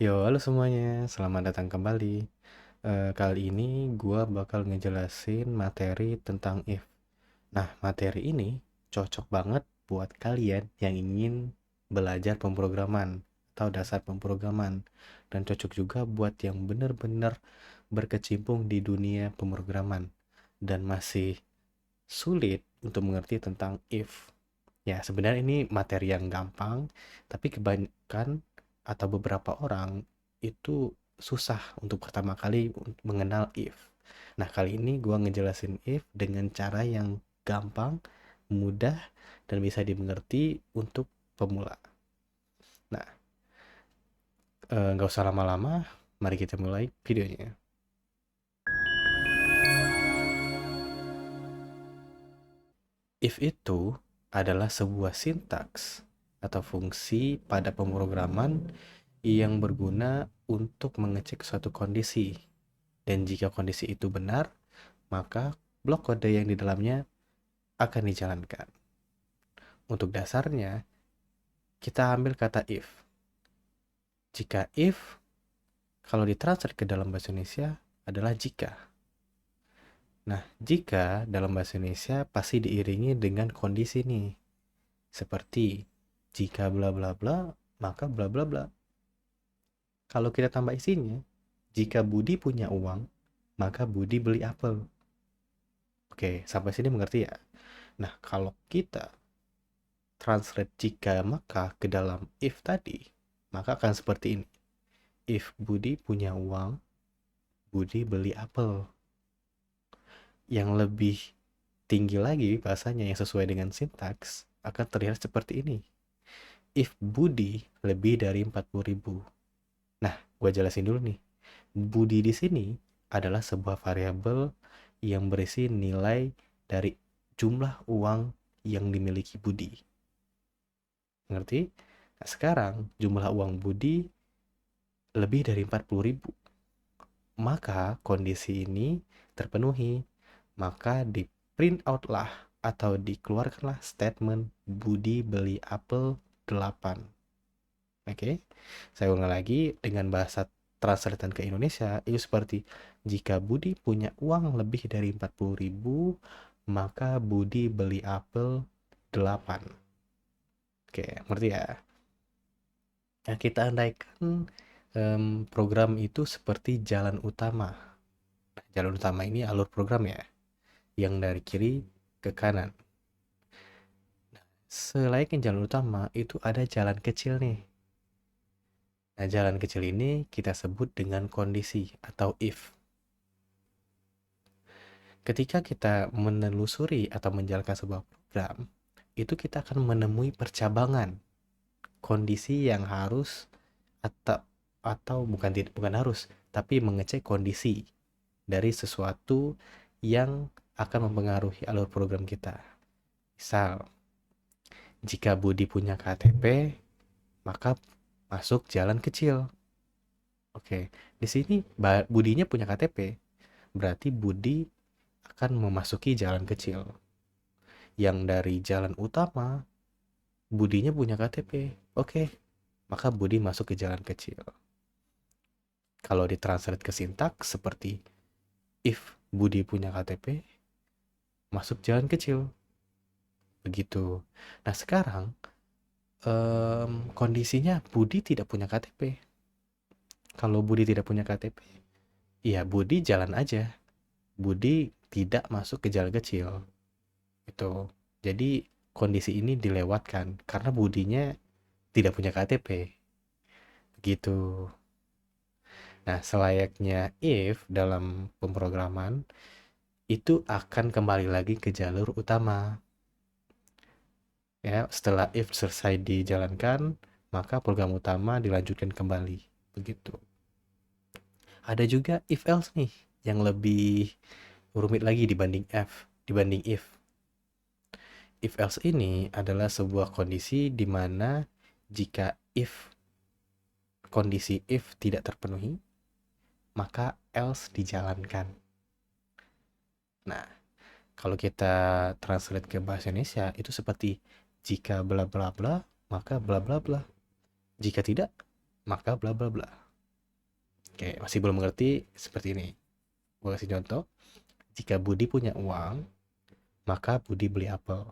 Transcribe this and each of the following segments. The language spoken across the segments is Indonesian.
Yo, halo semuanya, selamat datang kembali. Kali ini gua bakal ngejelasin materi tentang if. Nah, materi ini cocok banget buat kalian yang ingin belajar pemrograman atau dasar pemrograman. Dan cocok juga buat yang benar-benar berkecimpung di dunia pemrograman dan masih sulit untuk mengerti tentang if. Ya, sebenarnya ini materi yang gampang, tapi kebanyakan atau beberapa orang itu susah untuk pertama kali mengenal if. Nah, kali ini gua ngejelasin if dengan cara yang gampang, mudah, dan bisa dimengerti untuk pemula. Nah, nggak usah lama-lama, mari kita mulai videonya. If itu adalah sebuah sintaks atau fungsi pada pemrograman yang berguna untuk mengecek suatu kondisi. Dan jika kondisi itu benar, maka blok kode yang di dalamnya akan dijalankan. Untuk dasarnya, kita ambil kata if. Jika if, kalau ditranslate ke dalam bahasa Indonesia adalah jika. Nah, jika dalam bahasa Indonesia pasti diiringi dengan kondisi nih. Seperti jika bla bla bla, maka bla bla bla. Kalau kita tambah isinya, jika Budi punya uang, maka Budi beli apel. Oke, sampai sini mengerti ya? Nah, kalau kita translate jika maka ke dalam if tadi, maka akan seperti ini. If Budi punya uang, Budi beli apel. Yang lebih tinggi lagi bahasanya yang sesuai dengan sintaks akan terlihat seperti ini. If Budi lebih dari 40.000. Nah, gue jelasin dulu nih. Budi di sini adalah sebuah variabel yang berisi nilai dari jumlah uang yang dimiliki Budi. Ngerti? Nah, sekarang jumlah uang Budi lebih dari 40.000. Maka kondisi ini terpenuhi. Maka di print out lah atau dikeluarkanlah statement Budi beli apel 8. Oke, saya ulang lagi dengan bahasa translatean ke Indonesia itu seperti jika Budi punya uang lebih dari 40.000, maka Budi beli apel 8. Oke, ngerti ya? Nah, kita andaikan program itu seperti jalan utama. Jalan utama ini alur program ya, yang dari kiri ke kanan. Selain jalan utama, itu ada jalan kecil nih. Nah, jalan kecil ini kita sebut dengan kondisi atau if. Ketika kita menelusuri atau menjalankan sebuah program, itu kita akan menemui percabangan kondisi yang harus atau bukan harus, tapi mengecek kondisi dari sesuatu yang akan mempengaruhi alur program kita. Misal, jika Budi punya KTP, maka masuk jalan kecil. Oke, di sini Budinya punya KTP, berarti Budi akan memasuki jalan kecil. Yang dari jalan utama, Budinya punya KTP. Oke, maka Budi masuk ke jalan kecil. Kalau ditranslate ke sintaks seperti if Budi punya KTP, masuk jalan kecil. Begitu. Nah, sekarang kondisinya Budi tidak punya KTP. Kalau Budi tidak punya KTP, ya Budi jalan aja. Budi tidak masuk ke jalan kecil. Itu. Jadi kondisi ini dilewatkan karena Budinya tidak punya KTP. Begitu. Nah, selayaknya if dalam pemrograman itu akan kembali lagi ke jalur utama. Ya, setelah if selesai dijalankan, maka program utama dilanjutkan kembali. Begitu. Ada juga if else nih yang lebih rumit lagi dibanding if. If else ini adalah sebuah kondisi di mana jika kondisi if tidak terpenuhi, maka else dijalankan. Nah, kalau kita translate ke bahasa Indonesia itu seperti jika bla bla bla, maka bla bla bla. Jika tidak, maka bla bla bla. Oke, masih belum mengerti seperti ini. Gue kasih contoh. Jika Budi punya uang, maka Budi beli apel.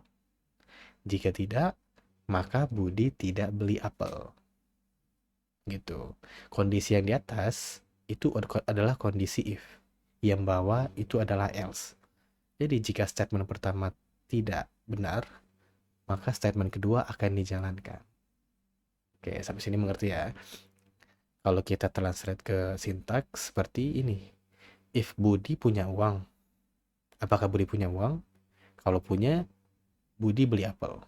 Jika tidak, maka Budi tidak beli apel. Gitu. Kondisi yang di atas itu adalah kondisi if. Yang bawah itu adalah else. Jadi jika statement pertama tidak benar, maka statement kedua akan dijalankan. Oke, sampai sini mengerti ya. Kalau kita translate ke sintaks seperti ini. If Budi punya uang, apakah Budi punya uang? Kalau punya, Budi beli apel.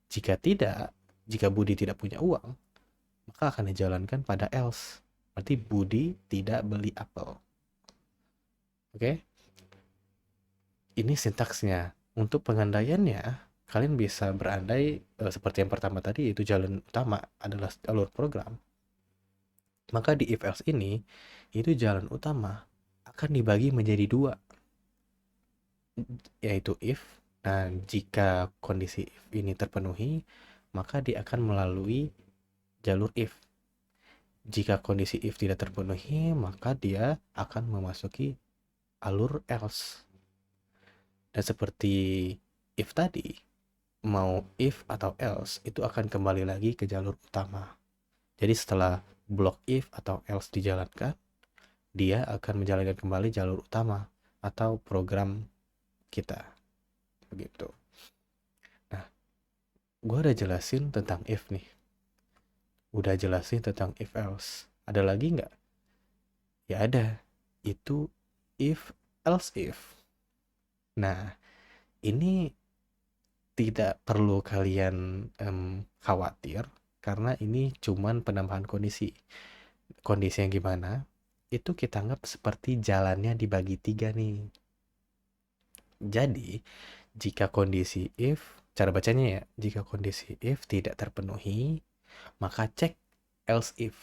Jika tidak, jika Budi tidak punya uang, maka akan dijalankan pada else. Berarti Budi tidak beli apel. Oke? Ini sintaksnya. Untuk pengandaiannya, kalian bisa berandai seperti yang pertama tadi, yaitu jalan utama adalah alur program. Maka di if else ini, itu jalan utama akan dibagi menjadi dua, yaitu if. Nah, jika kondisi if ini terpenuhi, maka dia akan melalui jalur if. Jika kondisi if tidak terpenuhi, maka dia akan memasuki alur else. Dan seperti if tadi, mau if atau else itu akan kembali lagi ke jalur utama. Jadi setelah blok if atau else dijalankan, dia akan menjalankan kembali jalur utama atau program kita. Begitu. Nah, gue udah jelasin tentang if nih. Udah jelasin tentang if else. Ada lagi nggak? Ya ada. Itu if else if. Nah, ini tidak perlu kalian khawatir karena ini cuman penambahan kondisi. Kondisi yang gimana? Itu kita anggap seperti jalannya dibagi 3 nih. Jadi, jika kondisi if, cara bacanya ya, jika kondisi if tidak terpenuhi, maka cek else if.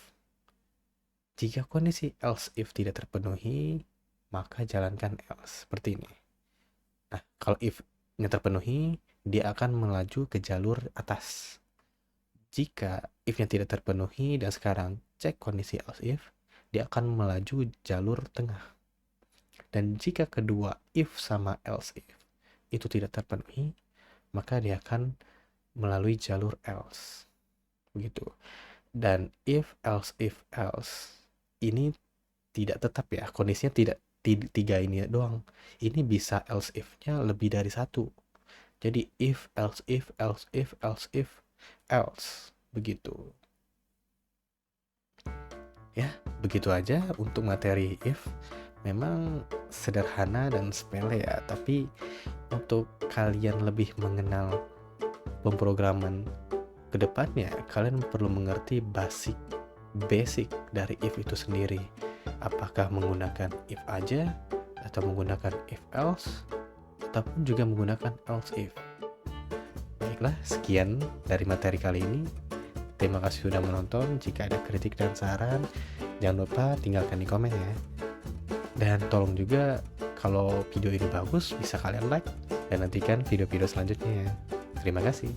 Jika kondisi else if tidak terpenuhi, maka jalankan else. Seperti ini. Nah, kalau if-nya terpenuhi, dia akan melaju ke jalur atas. Jika if-nya tidak terpenuhi dan sekarang cek kondisi else if, dia akan melaju jalur tengah. Dan jika kedua if sama else if itu tidak terpenuhi, maka dia akan melalui jalur else. Begitu. Dan if else ini tidak tetap ya, kondisinya tidak 3 ini doang. Ini bisa else if-nya lebih dari 1. Jadi if else. Begitu. Ya, begitu aja untuk materi if. Memang sederhana dan sepele ya, tapi untuk kalian lebih mengenal pemrograman ke depannya, kalian perlu mengerti basic dari if itu sendiri. Apakah menggunakan if aja, atau menggunakan if else, ataupun juga menggunakan else if. Baiklah, sekian dari materi kali ini. Terima kasih sudah menonton. Jika ada kritik dan saran, jangan lupa tinggalkan di komen ya. Dan tolong juga kalau video ini bagus bisa kalian like dan nantikan video-video selanjutnya. Terima kasih.